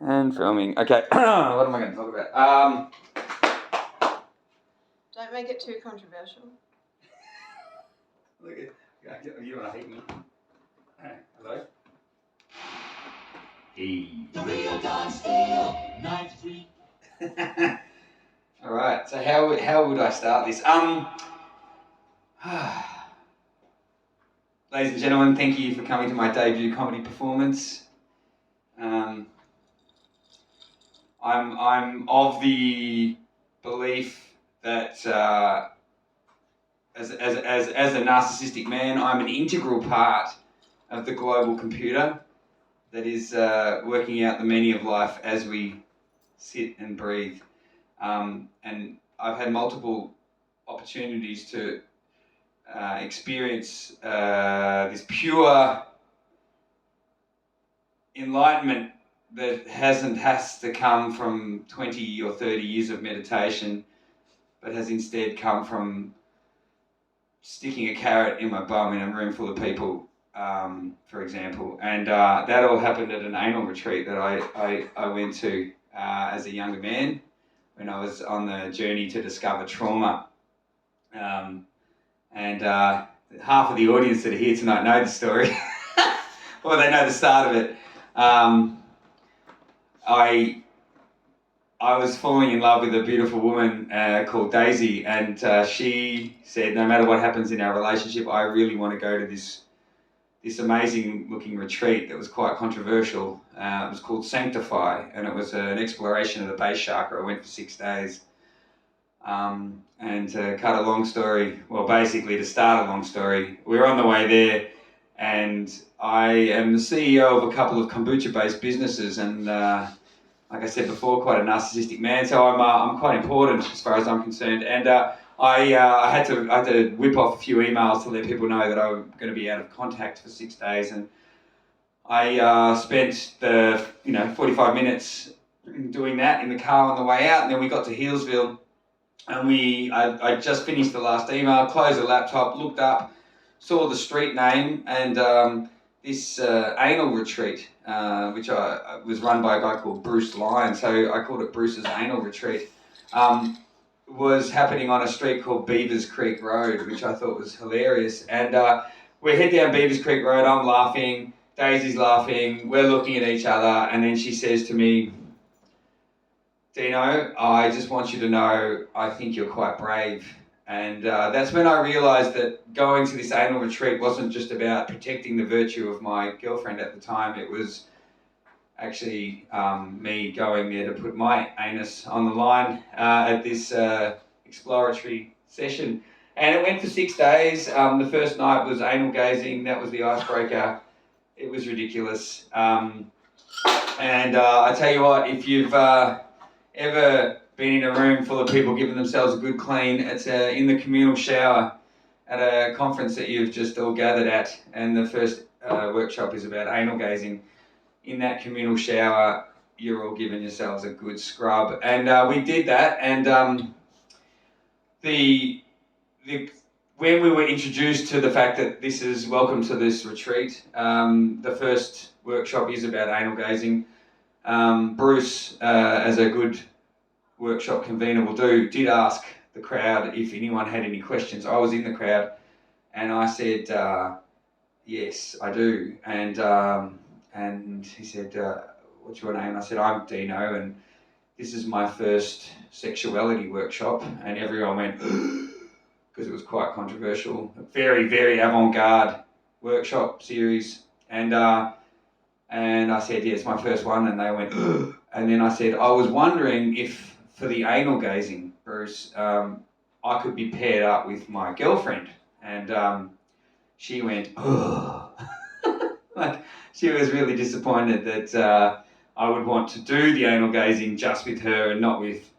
And filming. Okay, what am I going to talk about? Don't make it too controversial. Look at you want to hate me? Hello. Hey. The real Don Steele, 93. All right. So how would I start this? Ladies and gentlemen, thank you for coming to my debut comedy performance. I'm of the belief that as a narcissistic man, I'm an integral part of the global computer that is working out the meaning of life as we sit and breathe. And I've had multiple opportunities to experience this pure enlightenment that has to come from 20 or 30 years of meditation, but has instead come from sticking a carrot in my bum in a room full of people, for example. And that all happened at an anal retreat that I went to as a younger man when I was on the journey to discover trauma. And half of the audience that are here tonight know the story, or they know the start of it. I was falling in love with a beautiful woman called Daisy, and she said, no matter what happens in our relationship, I really want to go to this amazing looking retreat that was quite controversial. It was called Sanctify, and it was an exploration of the base chakra. I went for 6 days. And to cut a long story, well, basically to start a long story, we were on the way there, and I am the CEO of a couple of kombucha-based businesses, and like I said before, quite a narcissistic man, so I'm quite important as far as I'm concerned. And I had to whip off a few emails to let people know that I'm going to be out of contact for 6 days, and I spent the 45 minutes doing that in the car on the way out, and then we got to Healesville, and I just finished the last email, closed the laptop, looked up, saw the street name, and this anal retreat, which was run by a guy called Bruce Lyon, so I called it Bruce's Anal Retreat, was happening on a street called Beavers Creek Road, which I thought was hilarious. And we head down Beavers Creek Road, I'm laughing, Daisy's laughing, we're looking at each other, and then she says to me, Dino, I just want you to know I think you're quite brave. And that's when I realised that going to this anal retreat wasn't just about protecting the virtue of my girlfriend at the time. It was actually me going there to put my anus on the line at this exploratory session. And it went for 6 days. The first night was anal gazing. That was the icebreaker. It was ridiculous. And I tell you what, if you've ever been in a room full of people giving themselves a good clean, it's in the communal shower at a conference that you've just all gathered at, and the first workshop is about anal gazing. In that communal shower, you're all giving yourselves a good scrub, and we did that. And when we were introduced to the fact that this is welcome to this retreat, the first workshop is about anal gazing. Bruce, as a good workshop convener will do, did ask the crowd if anyone had any questions. I was in the crowd, and I said, yes, I do. And he said, what's your name? I said, I'm Dino, and this is my first sexuality workshop. And everyone went, because it was quite controversial. A very, very avant-garde workshop series. And I said, yeah, it's my first one. And they went, and then I said, I was wondering if for the anal gazing, Bruce, I could be paired up with my girlfriend. And she went, oh. Like, she was really disappointed that I would want to do the anal gazing just with her and not with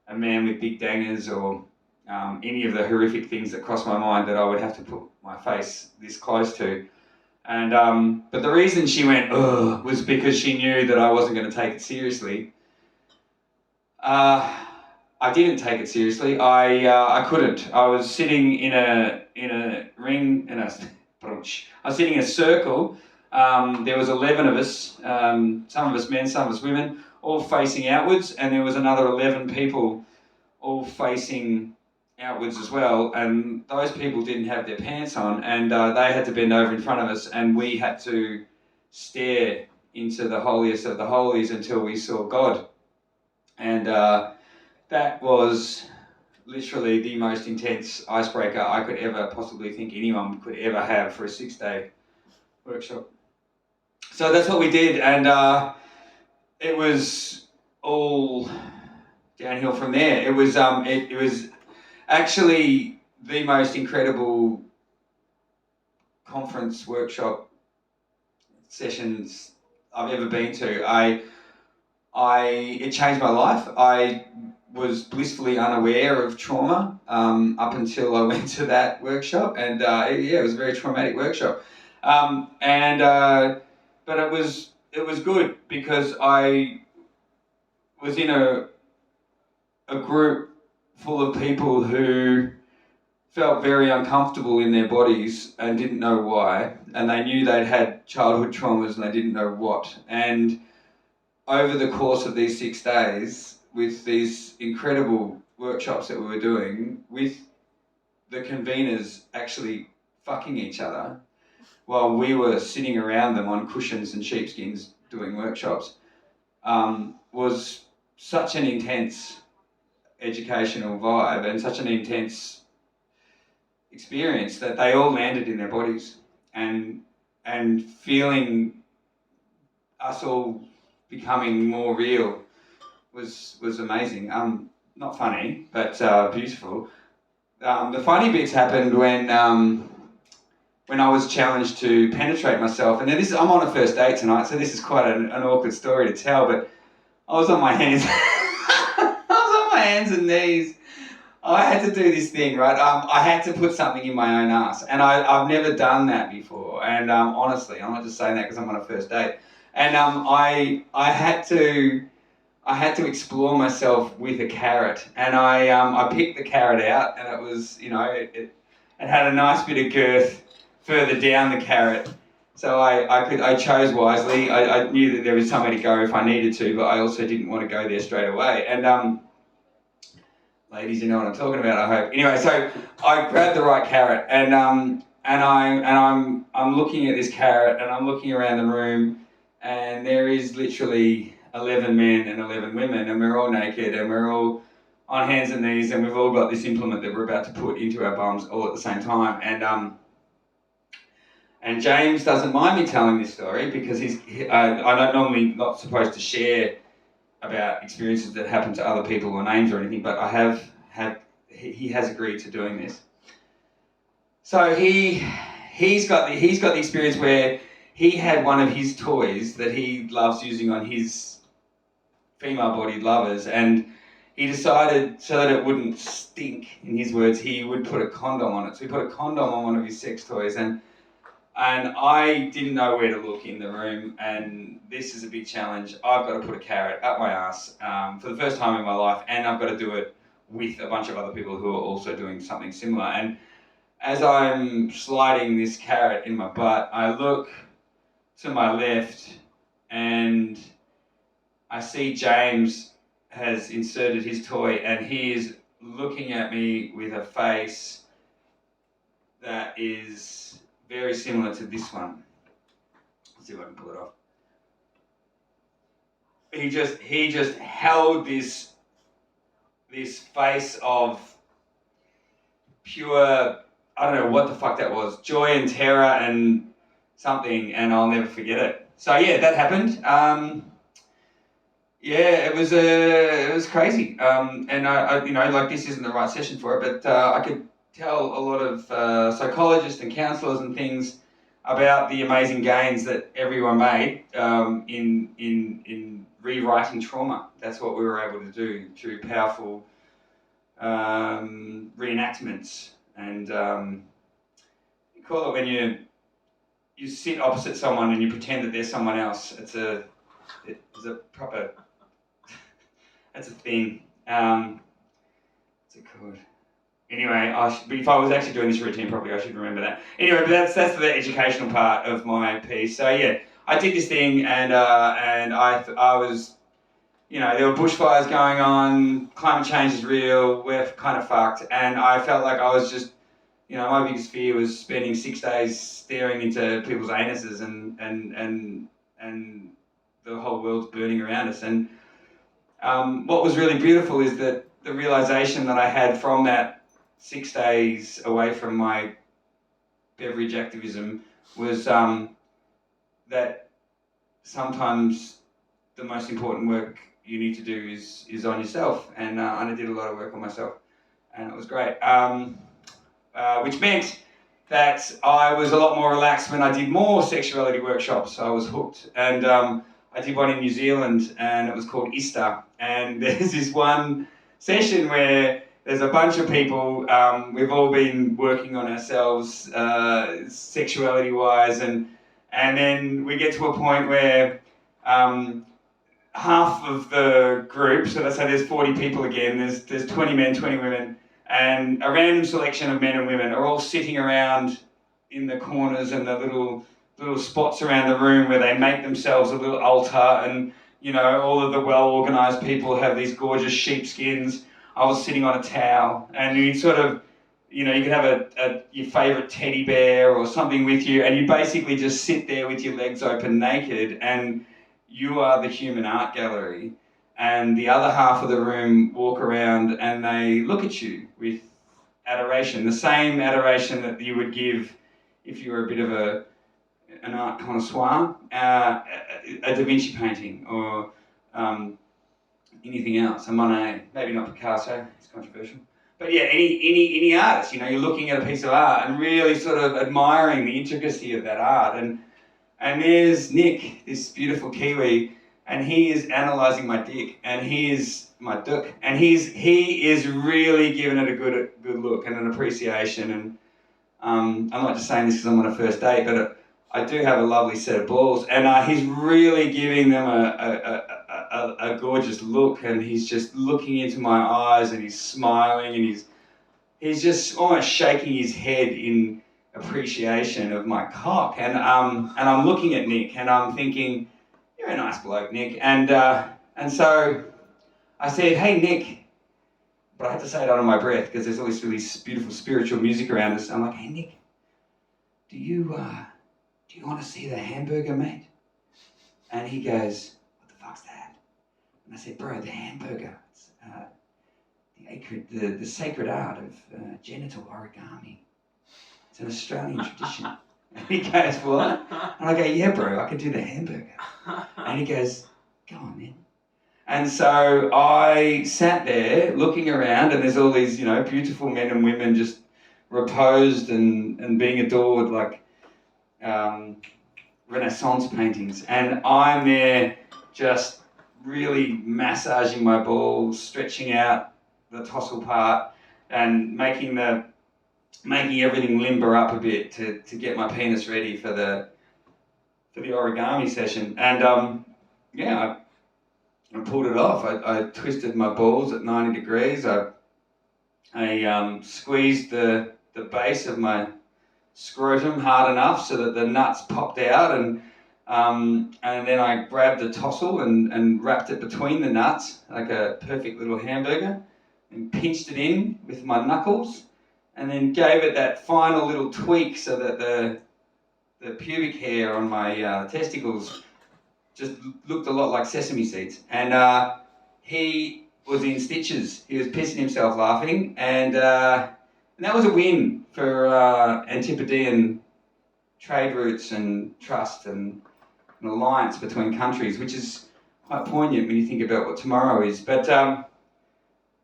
a man with big dangers or any of the horrific things that crossed my mind that I would have to put my face this close to. And but the reason she went, ugh, was because she knew that I wasn't going to take it seriously. I didn't take it seriously. I couldn't. I was sitting in a ring, I was sitting in a circle there was 11 of us, some of us men, some of us women, all facing outwards, and there was another 11 people all facing outwards as well, and those people didn't have their pants on, and they had to bend over in front of us, and we had to stare into the holiest of the holies until we saw God. And that was literally the most intense icebreaker I could ever possibly think anyone could ever have for a 6-day workshop. So that's what we did, and it was all downhill from there. It was actually the most incredible conference workshop sessions I've ever been to. It changed my life. I was blissfully unaware of trauma up until I went to that workshop, and it was a very traumatic workshop. But it was good because I was in a group full of people who felt very uncomfortable in their bodies and didn't know why, and they knew they'd had childhood traumas and they didn't know what. And over the course of these 6 days, with these incredible workshops that we were doing, with the conveners actually fucking each other while we were sitting around them on cushions and sheepskins doing workshops, was such an intense educational vibe and such an intense experience that they all landed in their bodies, and feeling us all becoming more real was amazing. Not funny, but beautiful. The funny bits happened when I was challenged to penetrate myself, and I'm on a first date tonight, so this is quite an awkward story to tell, but I was on my hands. Hands and knees. I had to do this thing, right? I had to put something in my own ass, and I've never done that before. And honestly, I'm not just saying that because I'm on a first date. And I had to explore myself with a carrot, and I picked the carrot out, and it was, it had a nice bit of girth further down the carrot. So I chose wisely. I knew that there was somewhere to go if I needed to, but I also didn't want to go there straight away. And ladies, you know what I'm talking about, I hope. Anyway, so I grabbed the right carrot, and I'm looking at this carrot, and I'm looking around the room, and there is literally 11 men and 11 women, and we're all naked, and we're all on hands and knees, and we've all got this implement that we're about to put into our bums all at the same time. And James doesn't mind me telling this story because I'm normally not supposed to share about experiences that happen to other people or names or anything, but he has agreed to doing this. So he's got the experience where he had one of his toys that he loves using on his female-bodied lovers, and he decided, so that it wouldn't stink, in his words, he would put a condom on it. So he put a condom on one of his sex toys, and I didn't know where to look in the room, and this is a big challenge. I've got to put a carrot up my ass for the first time in my life, and I've got to do it with a bunch of other people who are also doing something similar. And as I'm sliding this carrot in my butt, I look to my left, and I see James has inserted his toy, and he is looking at me with a face that is very similar to this one. Let's see if I can pull it off. He just held this face of pure, I don't know what the fuck that was, joy and terror and something, and I'll never forget it. So yeah, that happened. It was crazy. And I this isn't the right session for it, but I could tell a lot of psychologists and counsellors and things about the amazing gains that everyone made in rewriting trauma. That's what we were able to do through powerful reenactments. And you call it when you sit opposite someone and you pretend that there's someone else. It's a proper. That's a thing. What's it called? Anyway, if I was actually doing this routine properly, I should remember that. Anyway, but that's the educational part of my piece. So yeah, I did this thing, and I was, there were bushfires going on, climate change is real, we're kind of fucked, and I felt like I was just, my biggest fear was spending 6 days staring into people's anuses and the whole world's burning around us. And what was really beautiful is that the realization that I had from that 6 days away from my beverage activism was that sometimes the most important work you need to do is on yourself, and I did a lot of work on myself, and it was great, which meant that I was a lot more relaxed when I did more sexuality workshops. I was hooked, and I did one in New Zealand, and it was called ISTA, and there's this one session where there's a bunch of people, we've all been working on ourselves sexuality-wise, and then we get to a point where half of the group, so let's say there's 40 people again, there's 20 men, 20 women, and a random selection of men and women are all sitting around in the corners and the little spots around the room where they make themselves a little altar, and all of the well-organised people have these gorgeous sheepskins. I was sitting on a towel, and you sort of, you could have your favourite teddy bear or something with you, and you basically just sit there with your legs open naked, and you are the human art gallery, and the other half of the room walk around and they look at you with adoration, the same adoration that you would give if you were a bit of an art connoisseur, a Da Vinci painting, or anything else, a Monet, maybe not Picasso, it's controversial. But yeah, any artist, you're looking at a piece of art and really sort of admiring the intricacy of that art. And there's Nick, this beautiful Kiwi, and he is analysing my dick, and he is my duck, and he is really giving it a good look and an appreciation. And I'm not just saying this because I'm on a first date, but I do have a lovely set of balls, and he's really giving them a gorgeous look, and he's just looking into my eyes, and he's smiling, and he's just almost shaking his head in appreciation of my cock, and I'm looking at Nick, and I'm thinking, you're a nice bloke, Nick, and so I said, hey Nick, but I had to say it under my breath because there's all this really beautiful spiritual music around us. I'm like, hey Nick, do you want to see the hamburger, mate? And he goes, what the fuck's that? And I said, bro, the hamburger, it's the sacred art of genital origami. It's an Australian tradition. And he goes, what? And I go, yeah, bro, I can do the hamburger. And he goes, go on then. And so I sat there looking around, and there's all these, beautiful men and women just reposed and being adored like Renaissance paintings. And I'm there just really massaging my balls, stretching out the tossle part, and making everything limber up a bit to get my penis ready for the origami session. And I pulled it off. I twisted my balls at 90 degrees. I squeezed the base of my scrotum hard enough so that the nuts popped out, and then I grabbed the tossle and wrapped it between the nuts like a perfect little hamburger, and pinched it in with my knuckles, and then gave it that final little tweak so that the pubic hair on my testicles just looked a lot like sesame seeds. And he was in stitches. He was pissing himself laughing, and that was a win for Antipodean trade routes and trust and an alliance between countries, which is quite poignant when you think about what tomorrow is. But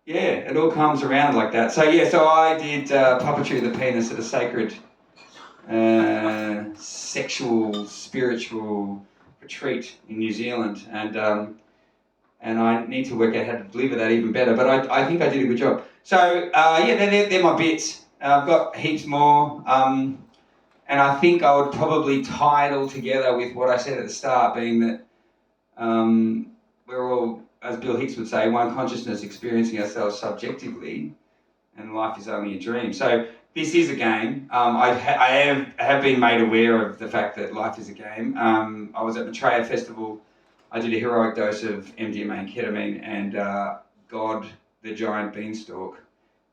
it all comes around like that. So I did puppetry of the penis at a sacred sexual, spiritual retreat in New Zealand, and I need to work out how to deliver that even better, but I think I did a good job. So they're my bits. I've got heaps more, and I think I would probably tie it all together with what I said at the start, being that we're all, as Bill Hicks would say, one consciousness experiencing ourselves subjectively, and life is only a dream. So this is a game. I have been made aware of the fact that life is a game. I was at Maitreya Festival. I did a heroic dose of MDMA and ketamine, and God, the giant beanstalk,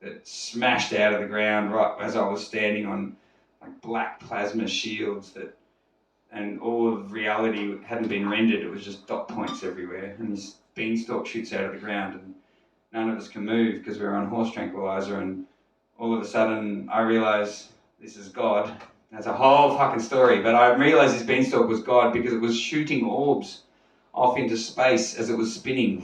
that smashed out of the ground right as I was standing on like black plasma shields and all of reality hadn't been rendered. It was just dot points everywhere, and this beanstalk shoots out of the ground, and none of us can move because we're on horse tranquilizer. And all of a sudden, I realise this is God. That's a whole fucking story, but I realised this beanstalk was God because it was shooting orbs off into space as it was spinning.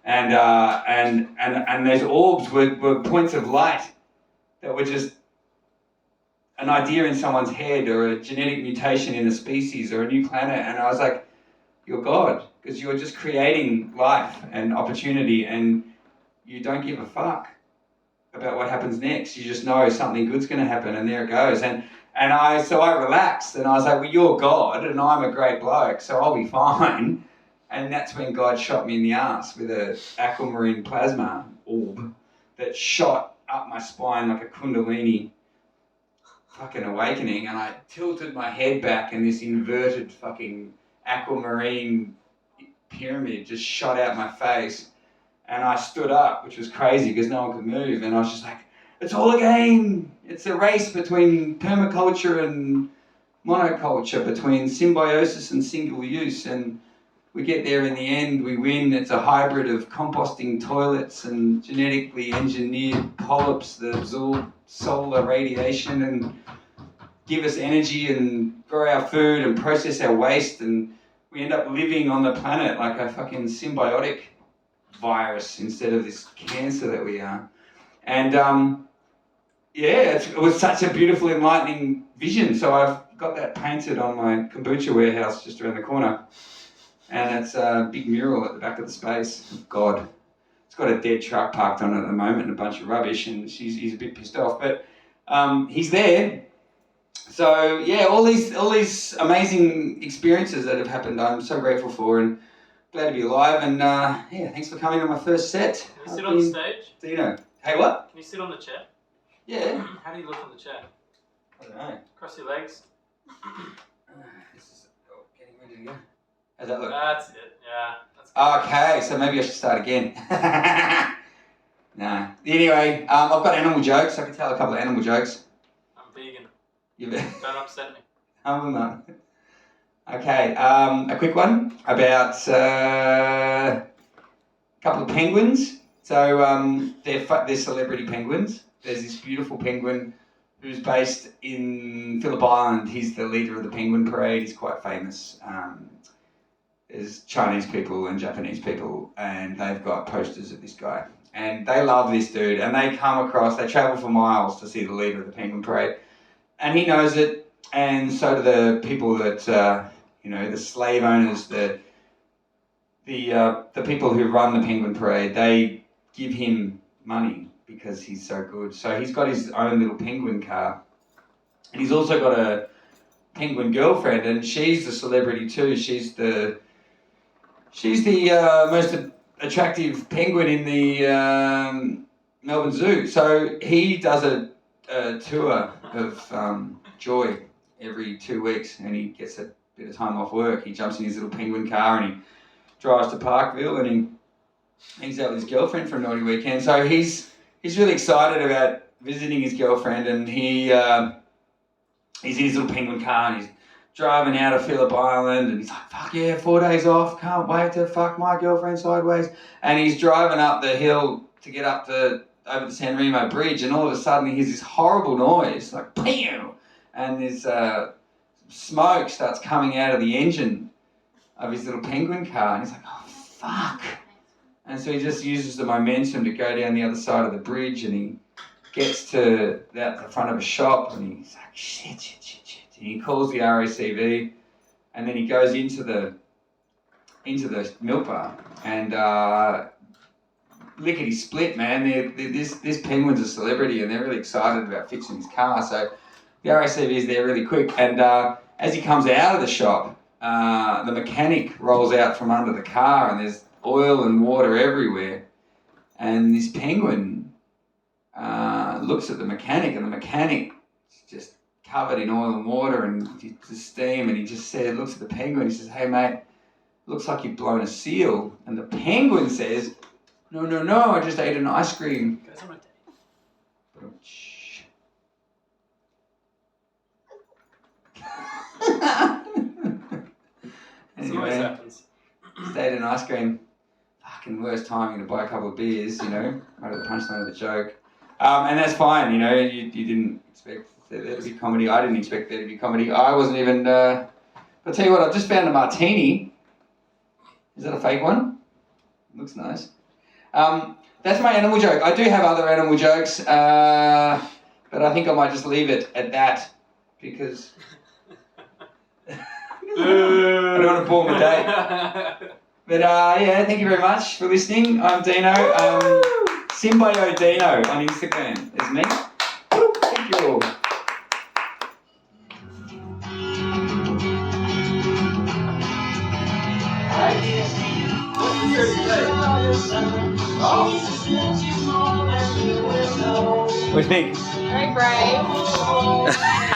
And those orbs were points of light that were just an idea in someone's head or a genetic mutation in a species or a new planet. And I was like, you're God, because you're just creating life and opportunity, and you don't give a fuck about what happens next. You just know something good's going to happen, and there it goes. So I relaxed, and I was like, well, you're God, and I'm a great bloke, so I'll be fine. And that's when God shot me in the ass with a aquamarine plasma orb that shot up my spine like a kundalini fucking awakening, and I tilted my head back, and this inverted fucking aquamarine pyramid just shot out my face, and I stood up, which was crazy because no one could move, and I was just like, it's all a game. It's a race between permaculture and monoculture, between symbiosis and single use, and we get there in the end, we win. It's a hybrid of composting toilets and genetically engineered polyps that absorb solar radiation and give us energy and grow our food and process our waste, and we end up living on the planet like a fucking symbiotic virus instead of this cancer that we are. And it was such a beautiful, enlightening vision. So I've got that painted on my kombucha warehouse just around the corner. And it's a big mural at the back of the space of God. It's got a dead truck parked on it at the moment and a bunch of rubbish, and he's a bit pissed off. But he's there. So yeah, all these amazing experiences that have happened, I'm so grateful for, and glad to be alive. And thanks for coming on my first set. Can you sit on the stage? Dino. Hey, what? Can you sit on the chair? Yeah. How do you look on the chair? I don't know. Cross your legs. This is getting ready to go. How's that look? That's it. Yeah. That's good. Okay, so maybe I should start again. Nah. Anyway, I've got animal jokes. I can tell a couple of animal jokes. I'm vegan. You Don't upset me. I will not. Okay, a quick one about a couple of penguins. So they're celebrity penguins. There's this beautiful penguin who's based in Phillip Island. He's the leader of the penguin parade. He's quite famous. There's Chinese people and Japanese people, and they've got posters of this guy. And they love this dude, and they travel for miles to see the leader of the penguin parade. And he knows it, and so do the people that, the slave owners, the people who run the penguin parade, they give him money because he's so good. So he's got his own little penguin car, and he's also got a penguin girlfriend, and she's a celebrity too. She's the most attractive penguin in the Melbourne Zoo. So he does a tour of joy every 2 weeks, and he gets a bit of time off work. He jumps in his little penguin car and he drives to Parkville, and he hangs out with his girlfriend for a naughty weekend. So he's really excited about visiting his girlfriend, and he's in his little penguin car, and he's driving out of Phillip Island, and he's like, fuck yeah, 4 days off, can't wait to fuck my girlfriend sideways. And he's driving up the hill to get up over the San Remo Bridge, and all of a sudden he hears this horrible noise, like pew, and this smoke starts coming out of the engine of his little penguin car, and he's like, oh fuck. And so he just uses the momentum to go down the other side of the bridge, and he gets to the front of a shop, and he's like, shit. And he calls the RACV, and then he goes into the milk bar, and lickety split, man. This penguin's a celebrity, and they're really excited about fixing his car. So the RACV is there really quick, and as he comes out of the shop, the mechanic rolls out from under the car, and there's oil and water everywhere. And this penguin looks at the mechanic, and the mechanic's just covered in oil and water and the steam, and he just looks at the penguin, he says, "Hey mate, looks like you've blown a seal." And the penguin says, No, I just ate an ice cream. Goes on a date. Shh. This always Anyway, happens. just ate an ice cream. Fucking worst timing to buy a couple of beers, you know, right at the punchline of the joke. And that's fine, you know, you didn't expect there to be comedy. I didn't expect there to be comedy. I wasn't even, I'll tell you what, I've just found a martini. Is that a fake one? Looks nice. That's my animal joke. I do have other animal jokes, but I think I might just leave it at that because I don't want to bore my day. But yeah, thank you very much for listening. I'm Dino. Symbio Dino on Instagram is me. Thank you all. What do you think? Very brave.